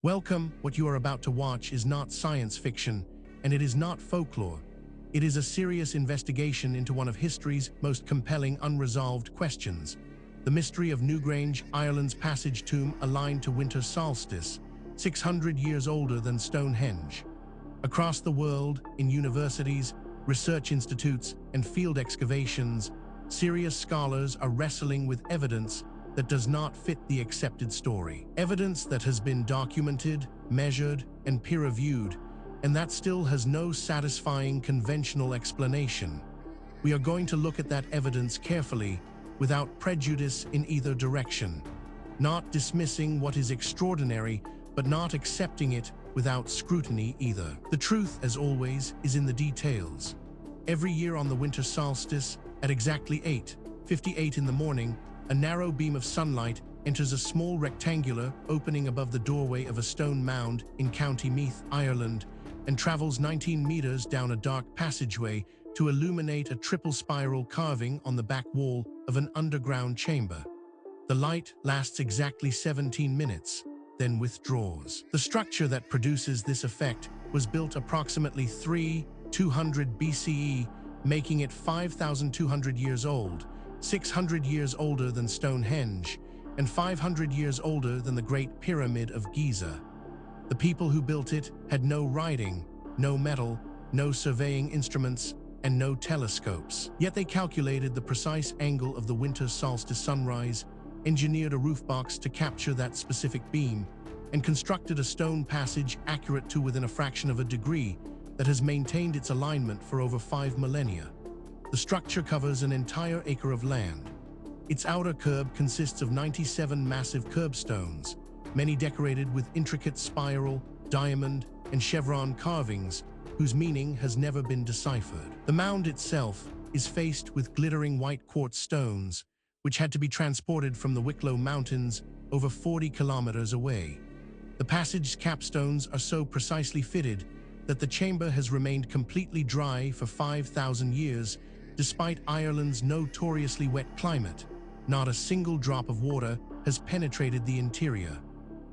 Welcome. What you are about to watch is not science fiction, and it is not folklore. It is a serious investigation into one of history's most compelling unresolved questions: the mystery of Newgrange, Ireland's passage tomb aligned to Winter Solstice, 600 years older than Stonehenge. Across the world, in universities, research institutes, and field excavations, serious scholars are wrestling with evidence that does not fit the accepted story. Evidence that has been documented, measured, and peer-reviewed, and that still has no satisfying conventional explanation. We are going to look at that evidence carefully, without prejudice in either direction. Not dismissing what is extraordinary, but not accepting it without scrutiny either. The truth, as always, is in the details. Every year on the winter solstice, at exactly 8:58 in the morning, a narrow beam of sunlight enters a small rectangular opening above the doorway of a stone mound in County Meath, Ireland, and travels 19 meters down a dark passageway to illuminate a triple spiral carving on the back wall of an underground chamber. The light lasts exactly 17 minutes, then withdraws. The structure that produces this effect was built approximately 200 BCE, making it 5,200 years old, 600 years older than Stonehenge, and 500 years older than the Great Pyramid of Giza. The people who built it had no writing, no metal, no surveying instruments, and no telescopes. Yet they calculated the precise angle of the winter solstice sunrise, engineered a roofbox to capture that specific beam, and constructed a stone passage accurate to within a fraction of a degree that has maintained its alignment for over 5 millennia. The structure covers an entire acre of land. Its outer kerb consists of 97 massive kerbstones, many decorated with intricate spiral, diamond, and chevron carvings whose meaning has never been deciphered. The mound itself is faced with glittering white quartz stones, which had to be transported from the Wicklow Mountains over 40 kilometers away. The passage's capstones are so precisely fitted that the chamber has remained completely dry for 5,000 years, despite Ireland's notoriously wet climate. Not a single drop of water has penetrated the interior.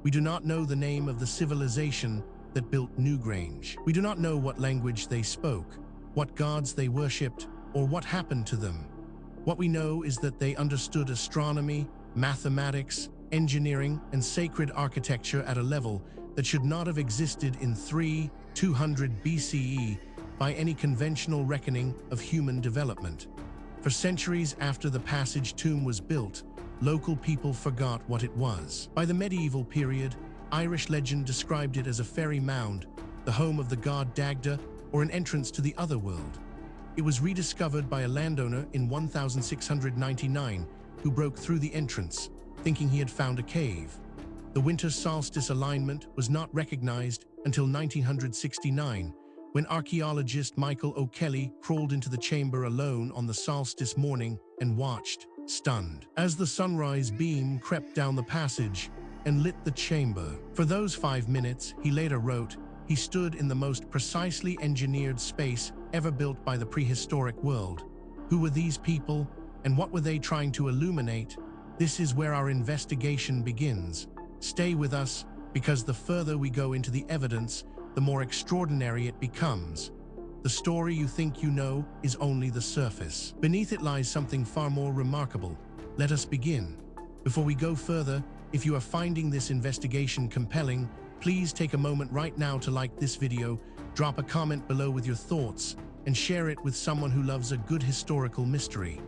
We do not know the name of the civilization that built Newgrange. We do not know what language they spoke, what gods they worshipped, or what happened to them. What we know is that they understood astronomy, mathematics, engineering, and sacred architecture at a level that should not have existed in 200 BCE by any conventional reckoning of human development. For centuries after the passage tomb was built, local people forgot what it was. By the medieval period, Irish legend described it as a fairy mound, the home of the god Dagda, or an entrance to the otherworld. It was rediscovered by a landowner in 1699 who broke through the entrance, thinking he had found a cave. The winter solstice alignment was not recognized until 1969, when archaeologist Michael O'Kelly crawled into the chamber alone on the solstice morning and watched, stunned, as the sunrise beam crept down the passage and lit the chamber. For those 5 minutes, he later wrote, he stood in the most precisely engineered space ever built by the prehistoric world. Who were these people, and what were they trying to illuminate? This is where our investigation begins. Stay with us, because the further we go into the evidence, the more extraordinary it becomes. The story you think you know is only the surface. Beneath it lies something far more remarkable. Let us begin. Before we go further, if you are finding this investigation compelling, please take a moment right now to like this video, drop a comment below with your thoughts, and share it with someone who loves a good historical mystery.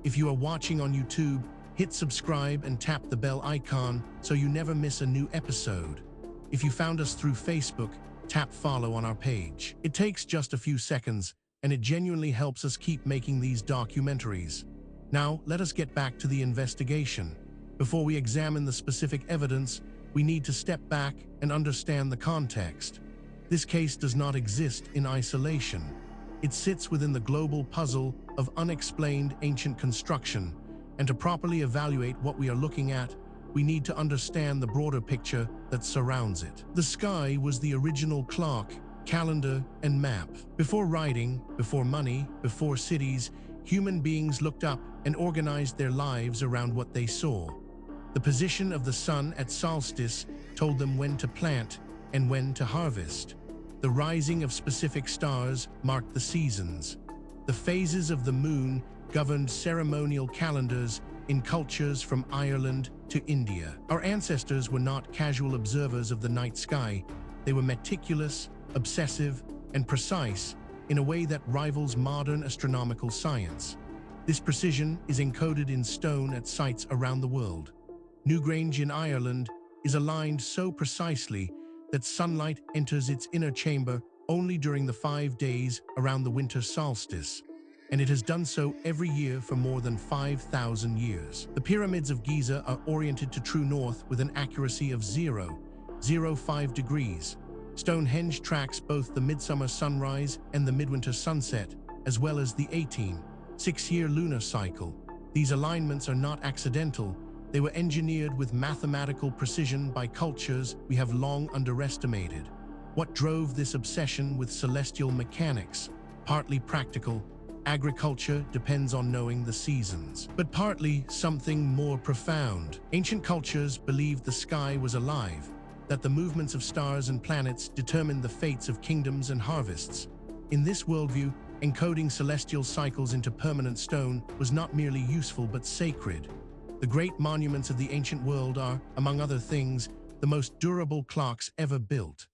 If you are watching on YouTube, hit subscribe and tap the bell icon so you never miss a new episode. If you found us through Facebook, tap follow on our page. It takes just a few seconds, and it genuinely helps us keep making these documentaries. Now, let us get back to the investigation. Before we examine the specific evidence, we need to step back and understand the context. This case does not exist in isolation. It sits within the global puzzle of unexplained ancient construction, and to properly evaluate what we are looking at, we need to understand the broader picture that surrounds it. The sky was the original clock, calendar, and map. Before writing, before money, before cities, human beings looked up and organized their lives around what they saw. The position of the sun at solstice told them when to plant and when to harvest. The rising of specific stars marked the seasons. The phases of the moon governed ceremonial calendars in cultures from Ireland to India. Our ancestors were not casual observers of the night sky. They were meticulous, obsessive, and precise in a way that rivals modern astronomical science. This precision is encoded in stone at sites around the world. Newgrange in Ireland is aligned so precisely that sunlight enters its inner chamber only during the 5 days around the winter solstice, and it has done so every year for more than 5,000 years. The pyramids of Giza are oriented to true north with an accuracy of 0.05 degrees. Stonehenge tracks both the midsummer sunrise and the midwinter sunset, as well as the 18-6-year lunar cycle. These alignments are not accidental. They were engineered with mathematical precision by cultures we have long underestimated. What drove this obsession with celestial mechanics? Partly practical. Agriculture depends on knowing the seasons. But partly something more profound. Ancient cultures believed the sky was alive, that the movements of stars and planets determined the fates of kingdoms and harvests. In this worldview, encoding celestial cycles into permanent stone was not merely useful but sacred. The great monuments of the ancient world are, among other things, the most durable clocks ever built.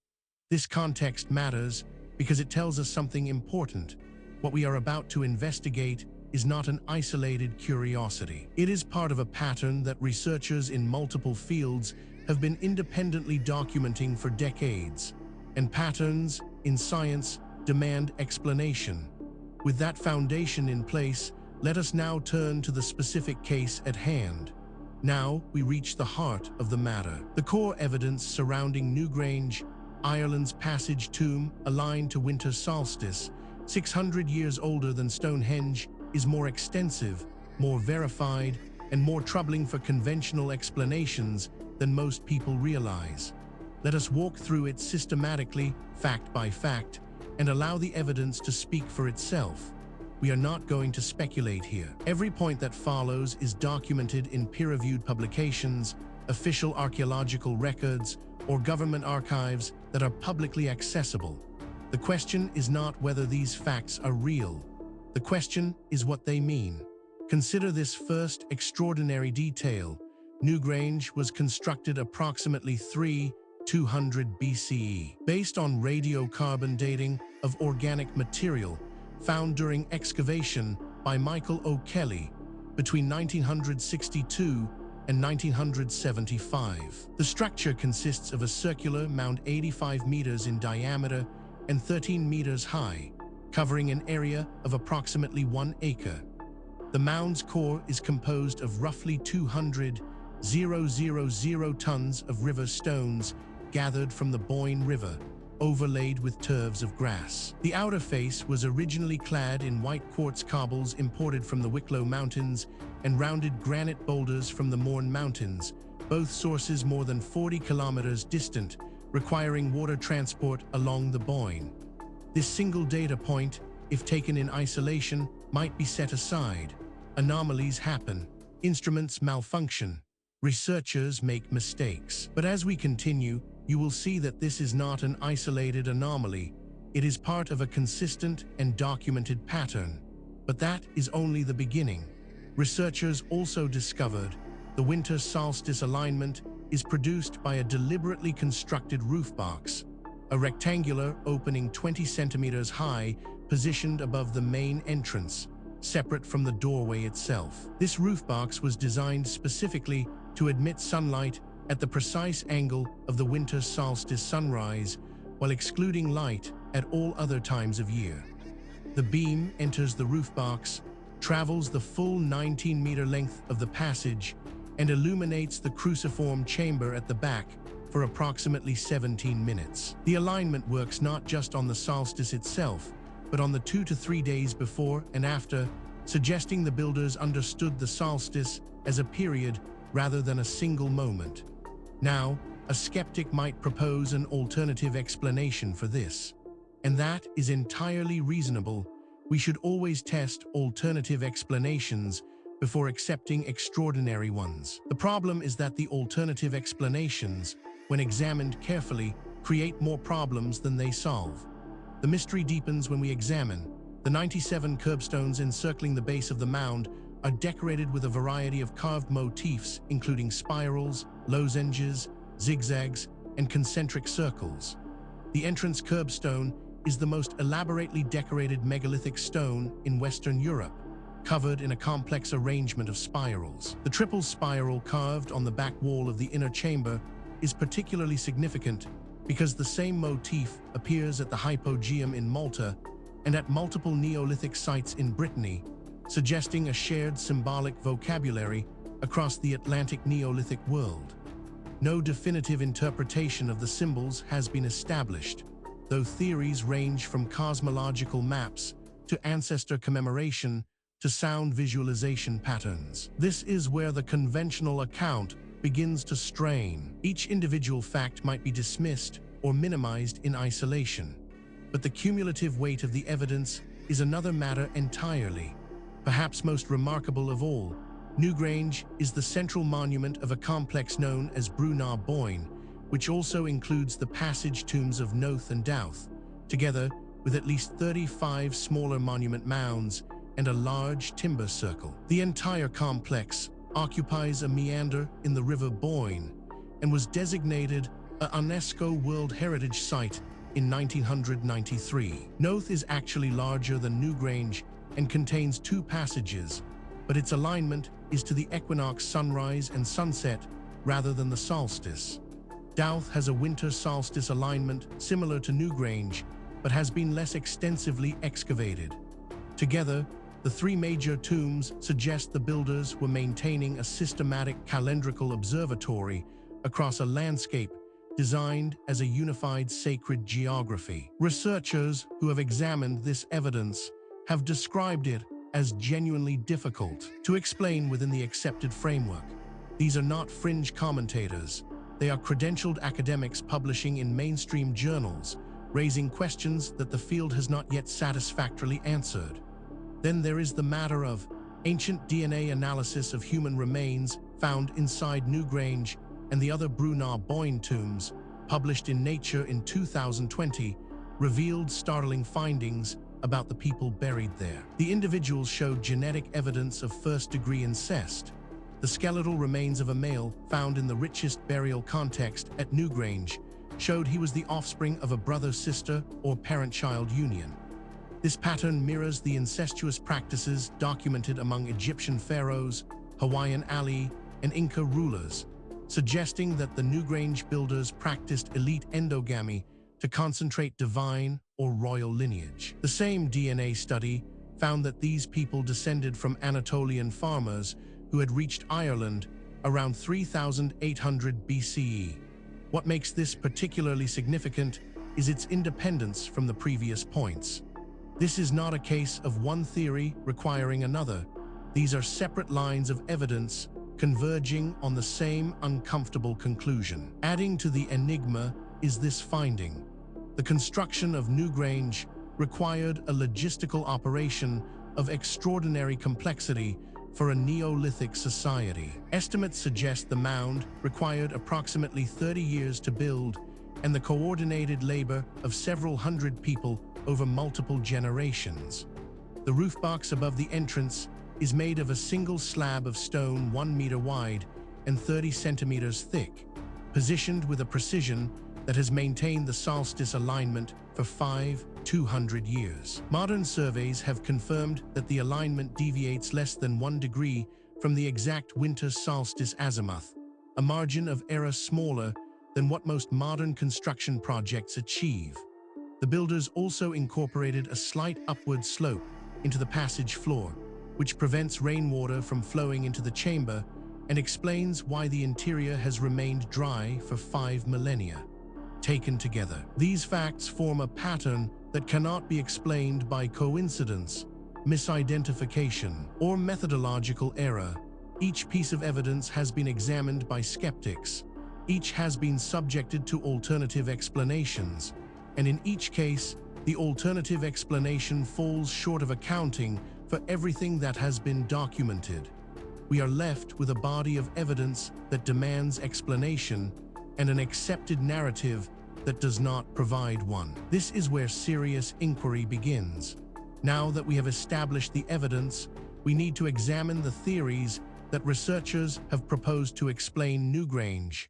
This context matters because it tells us something important. What we are about to investigate is not an isolated curiosity. It is part of a pattern that researchers in multiple fields have been independently documenting for decades. And patterns in science demand explanation. With that foundation in place, let us now turn to the specific case at hand. Now we reach the heart of the matter. The core evidence surrounding Newgrange, Ireland's passage tomb aligned to winter solstice, 600 years older than Stonehenge, is more extensive, more verified, and more troubling for conventional explanations than most people realize. Let us walk through it systematically, fact by fact, and allow the evidence to speak for itself. We are not going to speculate here. Every point that follows is documented in peer-reviewed publications, official archaeological records, or government archives that are publicly accessible. The question is not whether these facts are real. The question is what they mean. Consider this first extraordinary detail. Newgrange was constructed approximately 3200 BCE, based on radiocarbon dating of organic material found during excavation by Michael O'Kelly between 1962 and 1975. The structure consists of a circular mound 85 meters in diameter and 13 meters high, covering an area of approximately 1 acre. The mound's core is composed of roughly 200,000 tons of river stones gathered from the Boyne River, overlaid with turfs of grass. The outer face was originally clad in white quartz cobbles imported from the Wicklow Mountains and rounded granite boulders from the Mourne Mountains, both sources more than 40 kilometers distant, requiring water transport along the Boyne. This single data point, if taken in isolation, might be set aside. Anomalies happen. Instruments malfunction. Researchers make mistakes. But as we continue, you will see that this is not an isolated anomaly. It is part of a consistent and documented pattern. But that is only the beginning. Researchers also discovered the winter solstice alignment is produced by a deliberately constructed roofbox, a rectangular opening 20 centimeters high positioned above the main entrance, separate from the doorway itself. This roofbox was designed specifically to admit sunlight at the precise angle of the winter solstice sunrise, while excluding light at all other times of year. The beam enters the roofbox, travels the full 19-meter length of the passage, and illuminates the cruciform chamber at the back for approximately 17 minutes. The alignment works not just on the solstice itself, but on the 2 to 3 days before and after, suggesting the builders understood the solstice as a period rather than a single moment. Now, a skeptic might propose an alternative explanation for this, and that is entirely reasonable. We should always test alternative explanations before accepting extraordinary ones. The problem is that the alternative explanations when examined carefully, create more problems than they solve. The mystery deepens when we examine. The 97 kerbstones encircling the base of the mound are decorated with a variety of carved motifs, including spirals, lozenges, zigzags, and concentric circles. The entrance kerbstone is the most elaborately decorated megalithic stone in Western Europe, covered in a complex arrangement of spirals. The triple spiral carved on the back wall of the inner chamber is particularly significant because the same motif appears at the hypogeum in Malta and at multiple Neolithic sites in Brittany, suggesting a shared symbolic vocabulary across the Atlantic Neolithic world. No definitive interpretation of the symbols has been established, though theories range from cosmological maps to ancestor commemoration to sound visualization patterns. This is where the conventional account begins to strain. Each individual fact might be dismissed or minimized in isolation, but the cumulative weight of the evidence is another matter entirely. Perhaps most remarkable of all, Newgrange is the central monument of a complex known as Brunnar Boyne, which also includes the passage tombs of Noth and Douth, together with at least 35 smaller monument mounds and a large timber circle. The entire complex occupies a meander in the River Boyne and was designated a UNESCO World Heritage Site in 1993. Noth is actually larger than Newgrange and contains 2 passages, but its alignment is to the equinox sunrise and sunset rather than the solstice. Douth has a winter solstice alignment similar to Newgrange, but has been less extensively excavated. Together, the 3 major tombs suggest the builders were maintaining a systematic calendrical observatory across a landscape designed as a unified sacred geography. Researchers who have examined this evidence have described it as genuinely difficult to explain within the accepted framework. These are not fringe commentators. They are credentialed academics publishing in mainstream journals, raising questions that the field has not yet satisfactorily answered. Then there is the matter of ancient DNA analysis of human remains found inside Newgrange and the other Brunnar Boyne tombs, published in Nature in 2020, revealed startling findings about the people buried there. The individuals showed genetic evidence of first-degree incest. The skeletal remains of a male found in the richest burial context at Newgrange showed he was the offspring of a brother-sister or parent-child union. This pattern mirrors the incestuous practices documented among Egyptian pharaohs, Hawaiian Ali, and Inca rulers, suggesting that the Newgrange builders practiced elite endogamy to concentrate divine or royal lineage. The same DNA study found that these people descended from Anatolian farmers who had reached Ireland around 3,800 BCE. What makes this particularly significant is its independence from the previous points. This is not a case of one theory requiring another. These are separate lines of evidence converging on the same uncomfortable conclusion. Adding to the enigma is this finding. The construction of Newgrange required a logistical operation of extraordinary complexity for a Neolithic society. Estimates suggest the mound required approximately 30 years to build and the coordinated labor of several hundred people over multiple generations. The roofbox above the entrance is made of a single slab of stone 1 meter wide and 30 centimeters thick, positioned with a precision that has maintained the solstice alignment for 200 years. Modern surveys have confirmed that the alignment deviates less than 1 degree from the exact winter solstice azimuth, a margin of error smaller than what most modern construction projects achieve. The builders also incorporated a slight upward slope into the passage floor, which prevents rainwater from flowing into the chamber and explains why the interior has remained dry for 5 millennia. Taken together, these facts form a pattern that cannot be explained by coincidence, misidentification, or methodological error. Each piece of evidence has been examined by skeptics. Each has been subjected to alternative explanations, and in each case, the alternative explanation falls short of accounting for everything that has been documented. We are left with a body of evidence that demands explanation, and an accepted narrative that does not provide one. This is where serious inquiry begins. Now that we have established the evidence, we need to examine the theories that researchers have proposed to explain Newgrange,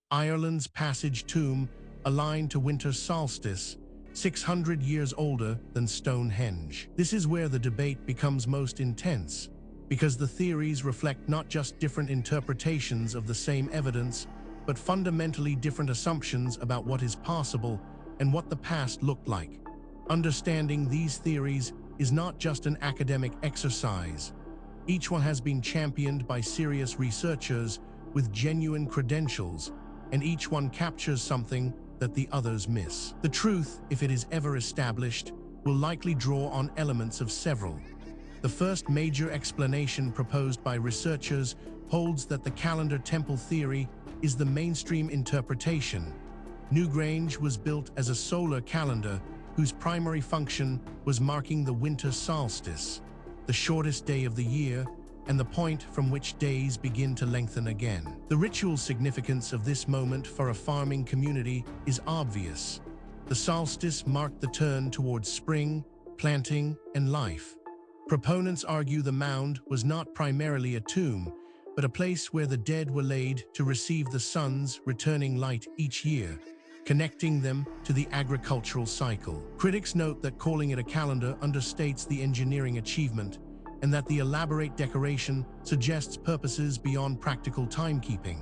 Ireland's passage tomb aligned to Winter Solstice, 600 years older than Stonehenge. This is where the debate becomes most intense, because the theories reflect not just different interpretations of the same evidence, but fundamentally different assumptions about what is possible and what the past looked like. Understanding these theories is not just an academic exercise. Each one has been championed by serious researchers with genuine credentials, and each one captures something that the others miss. The truth, if it is ever established, will likely draw on elements of several. The first major explanation proposed by researchers holds that the calendar temple theory is the mainstream interpretation. Newgrange was built as a solar calendar whose primary function was marking the winter solstice, the shortest day of the year, and the point from which days begin to lengthen again. The ritual significance of this moment for a farming community is obvious. The solstice marked the turn towards spring, planting, and life. Proponents argue the mound was not primarily a tomb, but a place where the dead were laid to receive the sun's returning light each year, connecting them to the agricultural cycle. Critics note that calling it a calendar understates the engineering achievement, and that the elaborate decoration suggests purposes beyond practical timekeeping.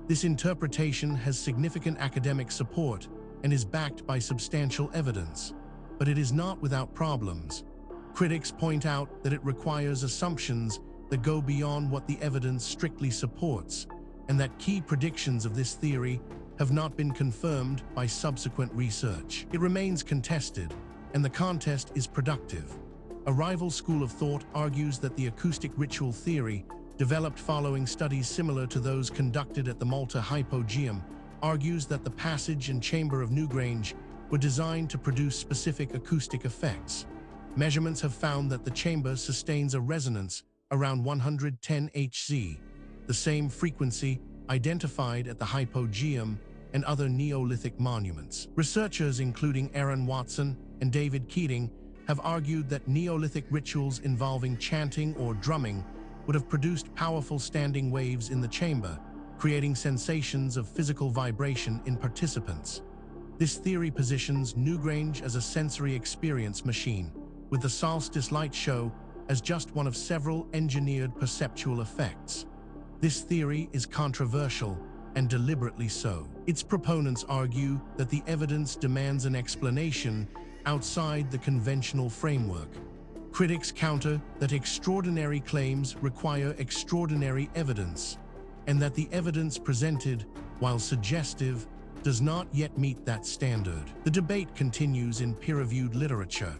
This interpretation has significant academic support and is backed by substantial evidence, but it is not without problems. Critics point out that it requires assumptions that go beyond what the evidence strictly supports, and that key predictions of this theory have not been confirmed by subsequent research. It remains contested, and the contest is productive. A rival school of thought argues that the acoustic ritual theory, developed following studies similar to those conducted at the Malta Hypogeum, argues that the passage and chamber of Newgrange were designed to produce specific acoustic effects. Measurements have found that the chamber sustains a resonance around 110 Hz, the same frequency identified at the Hypogeum and other Neolithic monuments. Researchers including Aaron Watson and David Keating have argued that Neolithic rituals involving chanting or drumming would have produced powerful standing waves in the chamber, creating sensations of physical vibration in participants. This theory positions Newgrange as a sensory experience machine, with the solstice light show as just one of several engineered perceptual effects. This theory is controversial, and deliberately so. Its proponents argue that the evidence demands an explanation outside the conventional framework. Critics counter that extraordinary claims require extraordinary evidence, and that the evidence presented, while suggestive, does not yet meet that standard. The debate continues in peer-reviewed literature.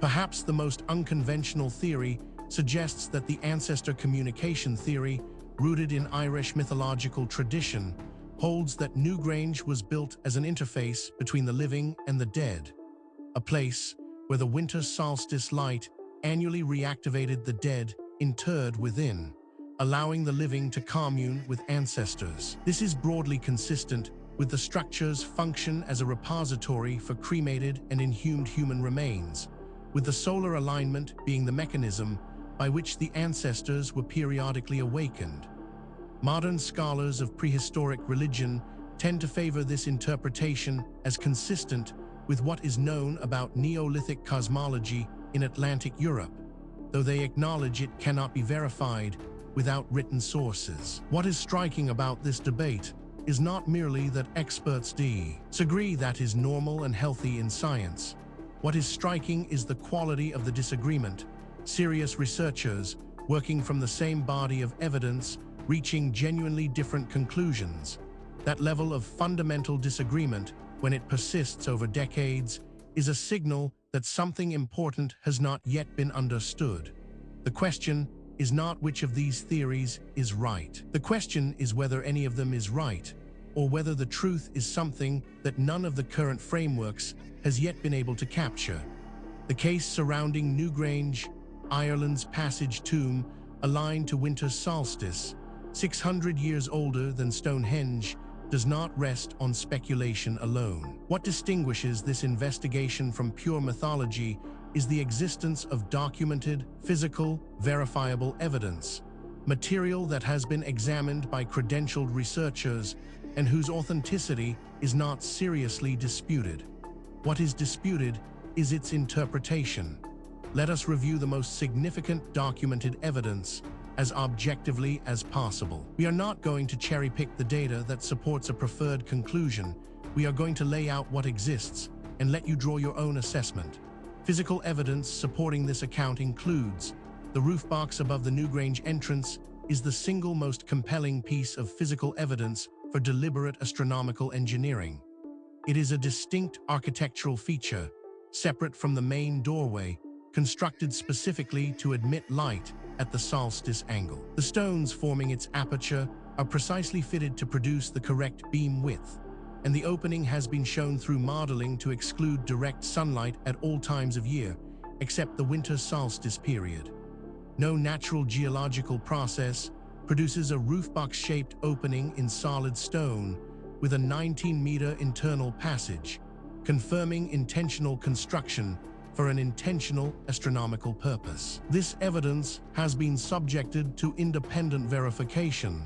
Perhaps the most unconventional theory suggests that the ancestor communication theory, rooted in Irish mythological tradition, holds that Newgrange was built as an interface between the living and the dead, a place where the winter solstice light annually reactivated the dead interred within, allowing the living to commune with ancestors. This is broadly consistent with the structure's function as a repository for cremated and inhumed human remains, with the solar alignment being the mechanism by which the ancestors were periodically awakened. Modern scholars of prehistoric religion tend to favor this interpretation as consistent with what is known about Neolithic cosmology in Atlantic Europe, though they acknowledge it cannot be verified without written sources. What is striking about this debate is not merely that experts disagree. That is normal and healthy in science. What is striking is the quality of the disagreement. Serious researchers, working from the same body of evidence, reaching genuinely different conclusions. That level of fundamental disagreement, when it persists over decades, is a signal that something important has not yet been understood. The question is not which of these theories is right. The question is whether any of them is right, or whether the truth is something that none of the current frameworks has yet been able to capture. The case surrounding Newgrange, Ireland's passage tomb, aligned to winter solstice, 600 years older than Stonehenge, does not rest on speculation alone. What distinguishes this investigation from pure mythology is the existence of documented, physical, verifiable evidence, material that has been examined by credentialed researchers and whose authenticity is not seriously disputed. What is disputed is its interpretation. Let us review the most significant documented evidence as objectively as possible. We are not going to cherry-pick the data that supports a preferred conclusion. We are going to lay out what exists and let you draw your own assessment. Physical evidence supporting this account includes the roof box above the Newgrange entrance is the single most compelling piece of physical evidence for deliberate astronomical engineering. It is a distinct architectural feature, separate from the main doorway, constructed specifically to admit light at the solstice angle. The stones forming its aperture are precisely fitted to produce the correct beam width, and the opening has been shown through modeling to exclude direct sunlight at all times of year, except the winter solstice period. No natural geological process produces a roofbox-shaped opening in solid stone with a 19-meter internal passage, confirming intentional construction for an intentional astronomical purpose. This evidence has been subjected to independent verification.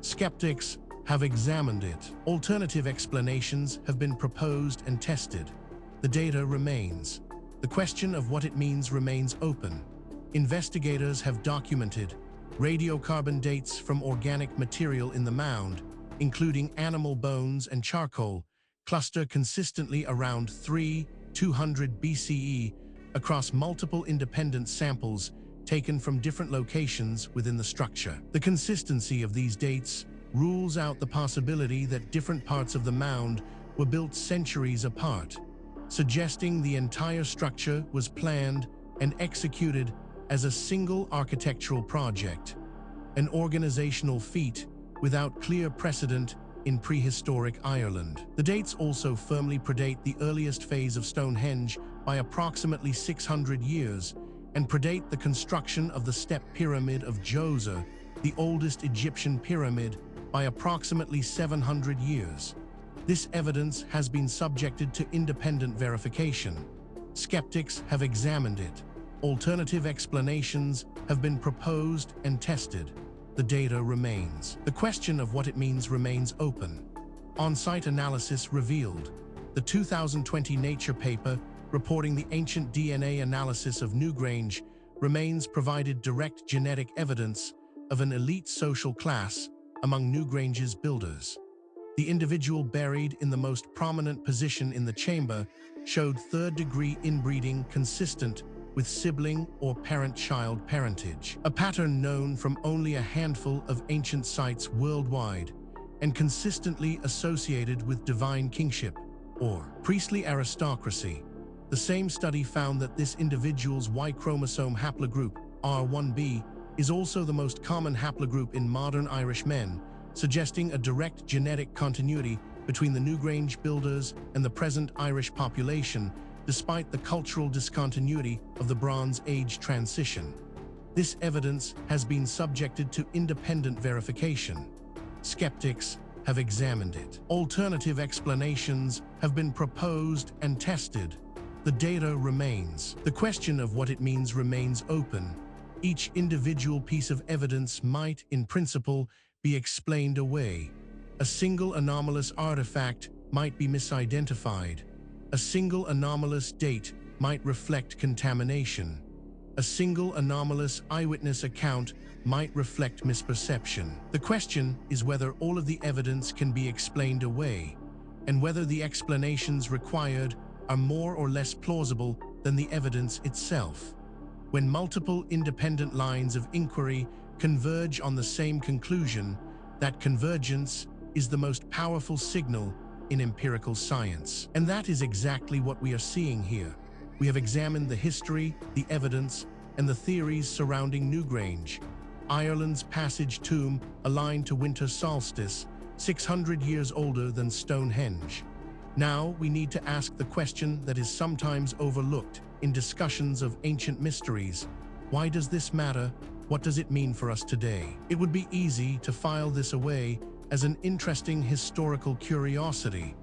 Skeptics have examined it. Alternative explanations have been proposed and tested. The data remains. The question of what it means remains open. Investigators have documented radiocarbon dates from organic material in the mound, including animal bones and charcoal, cluster consistently around 200 BCE across multiple independent samples taken from different locations within the structure. The consistency of these dates rules out the possibility that different parts of the mound were built centuries apart, suggesting the entire structure was planned and executed as a single architectural project, an organizational feat without clear precedent in prehistoric Ireland. The dates also firmly predate the earliest phase of Stonehenge by approximately 600 years and predate the construction of the step pyramid of Giza, the oldest Egyptian pyramid, by approximately 700 years. This evidence has been subjected to independent verification. Skeptics have examined it. Alternative explanations have been proposed and tested. The data remains. The question of what it means remains open. On-site analysis revealed. The 2020 Nature paper reporting the ancient DNA analysis of Newgrange remains provided direct genetic evidence of an elite social class among Newgrange's builders. The individual buried in the most prominent position in the chamber showed third-degree inbreeding consistent with sibling or parent-child parentage, a pattern known from only a handful of ancient sites worldwide and consistently associated with divine kingship or priestly aristocracy. The same study found that this individual's Y chromosome haplogroup, R1b, is also the most common haplogroup in modern Irish men, suggesting a direct genetic continuity between the Newgrange builders and the present Irish population, despite the cultural discontinuity of the Bronze Age transition. This evidence has been subjected to independent verification. Skeptics have examined it. Alternative explanations have been proposed and tested. The data remains. The question of what it means remains open. Each individual piece of evidence might, in principle, be explained away. A single anomalous artifact might be misidentified. A single anomalous date might reflect contamination. A single anomalous eyewitness account might reflect misperception. The question is whether all of the evidence can be explained away, and whether the explanations required are more or less plausible than the evidence itself. When multiple independent lines of inquiry converge on the same conclusion, that convergence is the most powerful signal in empirical science. And that is exactly what we are seeing here. We have examined the history, the evidence, and the theories surrounding Newgrange, Ireland's passage tomb aligned to Winter Solstice, 600 years older than Stonehenge. Now we need to ask the question that is sometimes overlooked in discussions of ancient mysteries. Why does this matter? What does it mean for us today? It would be easy to file this away as an interesting historical curiosity,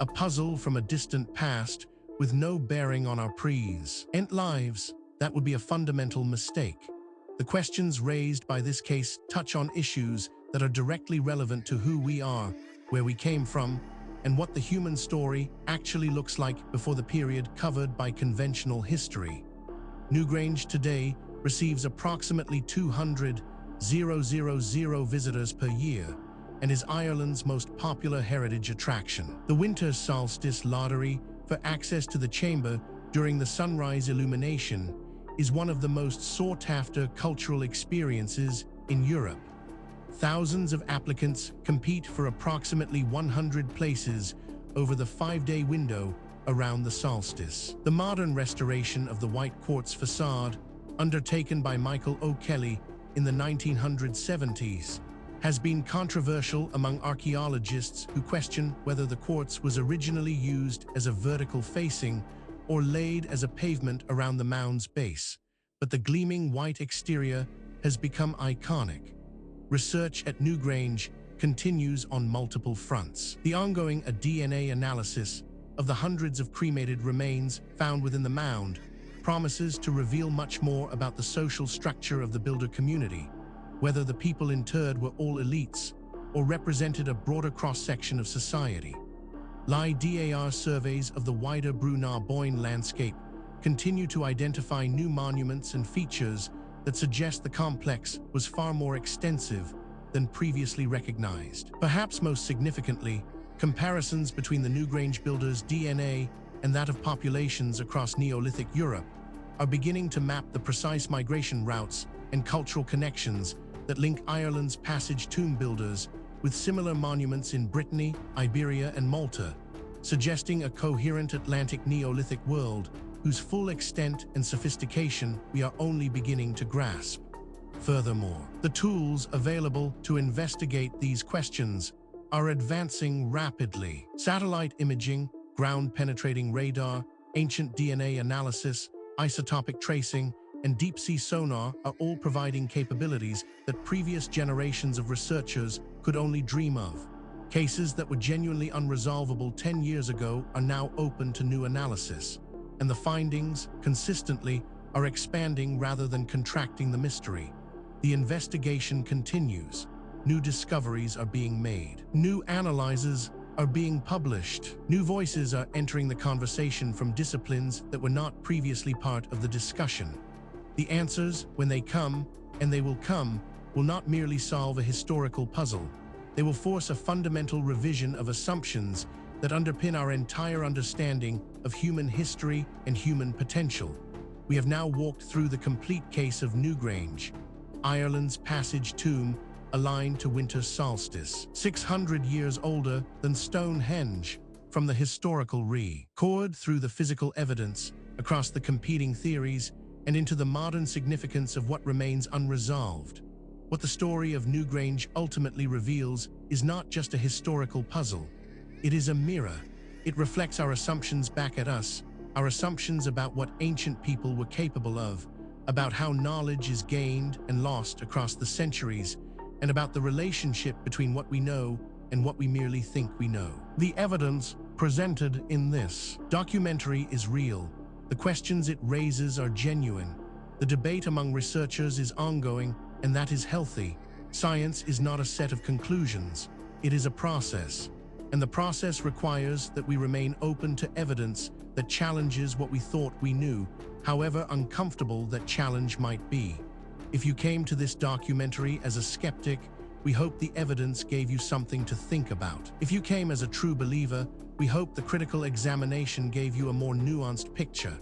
a puzzle from a distant past with no bearing on our present lives. That would be a fundamental mistake. The questions raised by this case touch on issues that are directly relevant to who we are, where we came from, and what the human story actually looks like before the period covered by conventional history. Newgrange today receives approximately 200,000 visitors per year and is Ireland's most popular heritage attraction. The Winter Solstice lottery for access to the chamber during the sunrise illumination is one of the most sought-after cultural experiences in Europe. Thousands of applicants compete for approximately 100 places over the 5-day window around the solstice. The modern restoration of the white quartz facade, undertaken by Michael O'Kelly in the 1970s, has been controversial among archaeologists who question whether the quartz was originally used as a vertical facing or laid as a pavement around the mound's base, but the gleaming white exterior has become iconic. Research at Newgrange continues on multiple fronts. The ongoing DNA analysis of the hundreds of cremated remains found within the mound promises to reveal much more about the social structure of the builder community, whether the people interred were all elites or represented a broader cross-section of society. LIDAR surveys of the wider Brunnar-Boyne landscape continue to identify new monuments and features that suggest the complex was far more extensive than previously recognized. Perhaps most significantly, comparisons between the Newgrange builders' DNA and that of populations across Neolithic Europe are beginning to map the precise migration routes and cultural connections that link Ireland's passage tomb builders with similar monuments in Brittany, Iberia, and Malta, suggesting a coherent Atlantic Neolithic world whose full extent and sophistication we are only beginning to grasp. Furthermore, the tools available to investigate these questions are advancing rapidly. Satellite imaging, ground-penetrating radar, ancient DNA analysis, isotopic tracing, and deep-sea sonar are all providing capabilities that previous generations of researchers could only dream of. Cases that were genuinely unresolvable 10 years ago are now open to new analysis, and the findings, consistently, are expanding rather than contracting the mystery. The investigation continues. New discoveries are being made. New analyses are being published. New voices are entering the conversation from disciplines that were not previously part of the discussion. The answers, when they come, and they will come, will not merely solve a historical puzzle. They will force a fundamental revision of assumptions that underpin our entire understanding of human history and human potential. We have now walked through the complete case of Newgrange, Ireland's passage tomb aligned to winter solstice, 600 years older than Stonehenge, from the historical record through the physical evidence, across the competing theories, and into the modern significance of what remains unresolved. What the story of Newgrange ultimately reveals is not just a historical puzzle. It is a mirror. It reflects our assumptions back at us, our assumptions about what ancient people were capable of, about how knowledge is gained and lost across the centuries, and about the relationship between what we know and what we merely think we know. The evidence presented in this documentary is real. The questions it raises are genuine. The debate among researchers is ongoing, and that is healthy. Science is not a set of conclusions. It is a process. And the process requires that we remain open to evidence that challenges what we thought we knew, however uncomfortable that challenge might be. If you came to this documentary as a skeptic, we hope the evidence gave you something to think about. If you came as a true believer, we hope the critical examination gave you a more nuanced picture.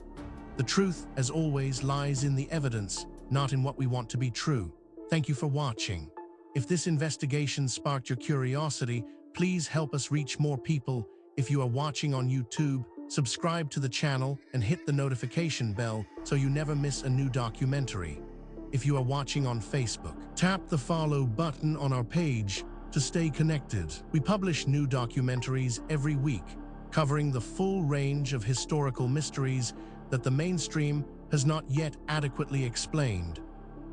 The truth, as always, lies in the evidence, not in what we want to be true. Thank you for watching. If this investigation sparked your curiosity, please help us reach more people. If you are watching on YouTube, subscribe to the channel and hit the notification bell so you never miss a new documentary. If you are watching on Facebook, tap the follow button on our page to stay connected. We publish new documentaries every week, covering the full range of historical mysteries that the mainstream has not yet adequately explained.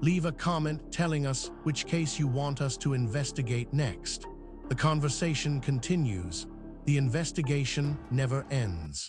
Leave a comment telling us which case you want us to investigate next. The conversation continues. The investigation never ends.